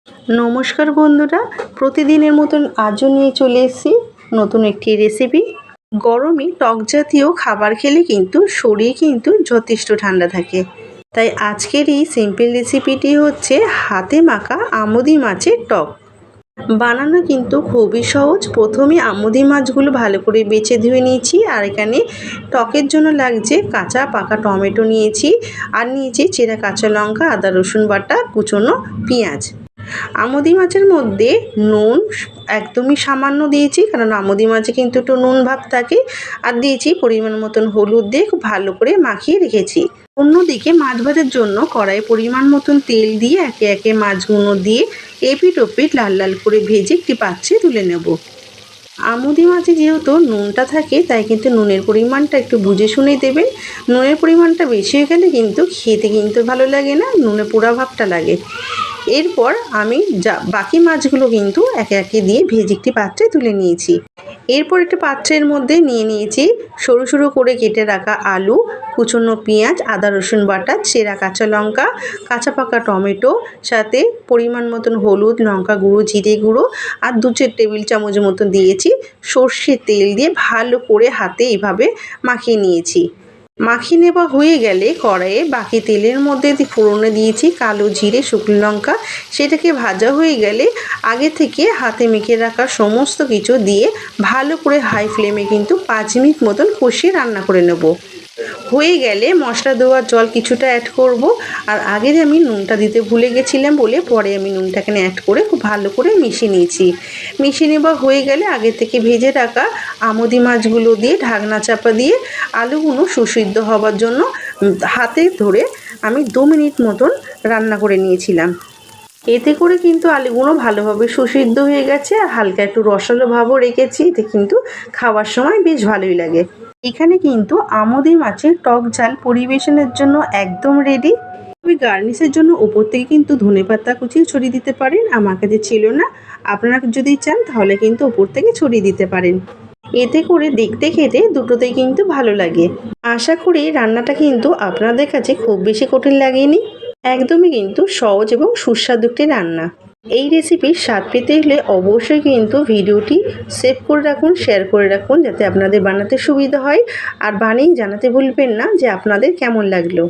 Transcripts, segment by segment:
নমস্কার বন্ধুরা, প্রতিদিনের মতন আজও নিয়ে চলে এসেছি নতুন একটি রেসিপি। গরমে টক জাতীয় খাবার খেলে কিন্তু শরীর কিন্তু যথেষ্ট ঠান্ডা থাকে। তাই আজকের এই সিম্পল রেসিপিটি হচ্ছে হাতে মাখা আমুদি মাছের টক। বানানো কিন্তু খুবই সহজ। প্রথমে আমুদি মাছগুলো ভালো করে বেছে ধুয়ে নিয়েছি, আর এখানে টকের জন্য লাগছে কাঁচা পাকা টমেটো নিয়েছি, আর নিয়েছি চেরা কাঁচা লঙ্কা, আদা রসুন বাটা, কুচনো পেঁয়াজ। আমুদি মাছের মধ্যে নুন একদমই সামান্য দিয়েছি, কারণ আমুদি মাছে কিন্তু একটু নুন ভাব থাকে। আর দিয়েছি পরিমাণ মতন হলুদ দিয়ে খুব ভালো করে মাখিয়ে রেখেছি। অন্যদিকে মাছ ভাজার জন্য কড়াই পরিমাণ মতন তেল দিয়ে একে একে মাছগুলো দিয়ে এপিট ওপিট লাল লাল করে ভেজে একটি পাত্রে তুলে নেব। আমুদি মাছে যেহেতু নুনটা থাকে, তাই কিন্তু নুনের পরিমাণটা একটু বুঝে শুনেই দেবেন। নুনের পরিমাণটা বেশি হয়ে গেলে কিন্তু খেতে কিন্তু ভালো লাগে না, নুনে পোড়া ভাবটা লাগে। এরপর আমি বাকি মাছগুলো কিন্তু একে একে দিয়ে ভেজে একটি পাত্রে তুলে নিয়েছি। এরপর একটা পাত্রের মধ্যে নিয়ে নিয়েছি সরু সরু করে কেটে রাখা আলু, কুচনো পেঁয়াজ, আদা রসুন বাটা, চেরা কাঁচা লঙ্কা, কাঁচা পাকা টমেটো, সাথে পরিমাণ মতন হলুদ, লঙ্কা গুঁড়ো, জিরে গুঁড়ো আর 2-4 টেবিল চামচ মতন দিয়েছি সর্ষের তেল দিয়ে ভালো করে হাতে এইভাবে মাখিয়ে নিয়েছি। মাখিয়ে নেওয়া হয়ে গেলে কড়াইয়ে বাকি তেলের মধ্যে ফোড়নে দিয়েছি কালো জিরে, শুকনো লঙ্কা। সেটাকে ভাজা হয়ে গেলে আগে থেকে হাতে মেখে রাখা সমস্ত কিছু দিয়ে ভালো করে হাই ফ্লেমে কিন্তু 5 মিনিট মতন কষিয়ে রান্না করে নেব। হয়ে গেলে মশলা দেওয়ার জল কিছুটা অ্যাড করব। আর আগে আমি নুনটা দিতে ভুলে গেছিলাম বলে পরে আমি নুনটা এখানে অ্যাড করে খুব ভালো করে মিশিয়ে নিয়েছি। মিশিয়ে নেওয়া হয়ে গেলে আগে থেকে ভেজে রাখা আমুদি মাছগুলো দিয়ে ঢাকনা চাপা দিয়ে আলুগুলো সুসিদ্ধ হওয়ার জন্য হাতে ধরে আমি 2 মিনিট মতন রান্না করে নিয়েছিলাম। এতে করে কিন্তু আলুগুলো ভালোভাবে সুসিদ্ধ হয়ে গেছে, আর হালকা একটু রসালো ভাবও রেখেছি। এতে কিন্তু খাওয়ার সময় বেশ ভালোই লাগে। এখানে কিন্তু আমুদি মাছের টক ঝাল পরিবেশনের জন্য একদম রেডি। তবে গার্নিশের জন্য উপর থেকে কিন্তু ধনেপাতা কুচিও ছড়িয়ে দিতে পারেন। আমার কাছে ছিল না, আপনারা যদি চান তাহলে কিন্তু উপর থেকে ছড়িয়ে দিতে পারেন। এতে করে দেখতে খেতে দুটোতেই কিন্তু ভালো লাগে। আশা করি রান্নাটা কিন্তু আপনাদের কাছে খুব বেশি কঠিন লাগেনি। একদমই কিন্তু সহজ এবং সুস্বাদু একটি রান্না। এই রেসিপির স্বাদ পেতে হলে অবশ্যই কিন্তু ভিডিওটি সেভ করে রাখুন, শেয়ার করে রাখুন, যাতে আপনাদের বানাতে সুবিধা হয়। আর বানিয়ে জানাতে ভুলবেন না যে আপনাদের কেমন লাগলো।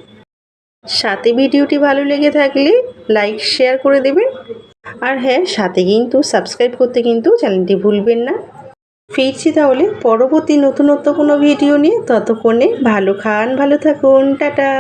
সাথে ভিডিওটি ভালো লেগে থাকলে লাইক শেয়ার করে দেবেন। আর হ্যাঁ, সাথে কিন্তু সাবস্ক্রাইব করতে কিন্তু চ্যানেলটি ভুলবেন না। ফিরছি তাহলে পরবর্তী নতুনত্ব কোনো ভিডিও নিয়ে। ততক্ষণে ভালো খান, ভালো থাকুন, টাটা।